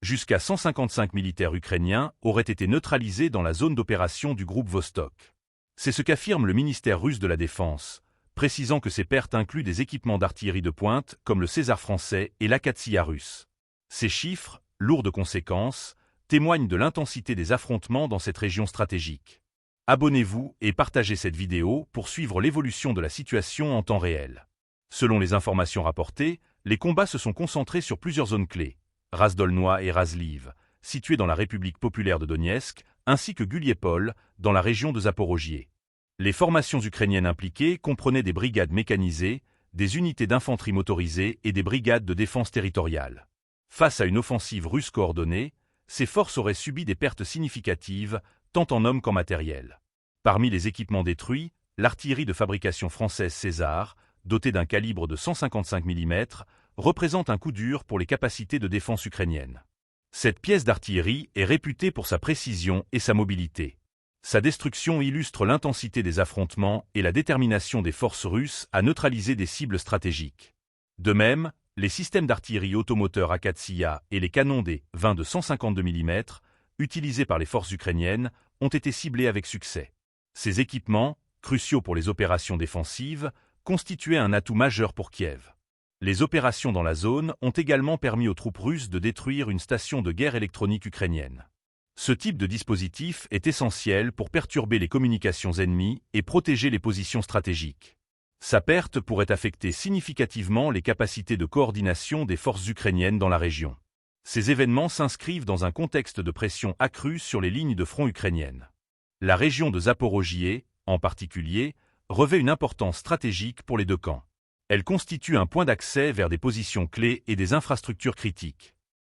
Jusqu'à 155 militaires ukrainiens auraient été neutralisés dans la zone d'opération du groupe Vostok. C'est ce qu'affirme le ministère russe de la Défense, précisant que ces pertes incluent des équipements d'artillerie de pointe comme le César français et l'Akatsiya russe. Ces chiffres, lourds de conséquences, témoignent de l'intensité des affrontements dans cette région stratégique. Abonnez-vous et partagez cette vidéo pour suivre l'évolution de la situation en temps réel. Selon les informations rapportées, les combats se sont concentrés sur plusieurs zones clés, Razdolnoye et Razliv, situées dans la République populaire de Donetsk, ainsi que Guliepol, dans la région de Zaporojié. Les formations ukrainiennes impliquées comprenaient des brigades mécanisées, des unités d'infanterie motorisées et des brigades de défense territoriale. Face à une offensive russe coordonnée, ces forces auraient subi des pertes significatives, tant en hommes qu'en matériel. Parmi les équipements détruits, l'artillerie de fabrication française César, dotée d'un calibre de 155 mm, représente un coup dur pour les capacités de défense ukrainiennes. Cette pièce d'artillerie est réputée pour sa précision et sa mobilité. Sa destruction illustre l'intensité des affrontements et la détermination des forces russes à neutraliser des cibles stratégiques. De même, les systèmes d'artillerie automoteur Akatsiya et les canons des 20 de 152 mm, utilisés par les forces ukrainiennes, ont été ciblés avec succès. Ces équipements, cruciaux pour les opérations défensives, constituaient un atout majeur pour Kiev. Les opérations dans la zone ont également permis aux troupes russes de détruire une station de guerre électronique ukrainienne. Ce type de dispositif est essentiel pour perturber les communications ennemies et protéger les positions stratégiques. Sa perte pourrait affecter significativement les capacités de coordination des forces ukrainiennes dans la région. Ces événements s'inscrivent dans un contexte de pression accrue sur les lignes de front ukrainiennes. La région de Zaporojié, en particulier, revêt une importance stratégique pour les deux camps. Elle constitue un point d'accès vers des positions clés et des infrastructures critiques.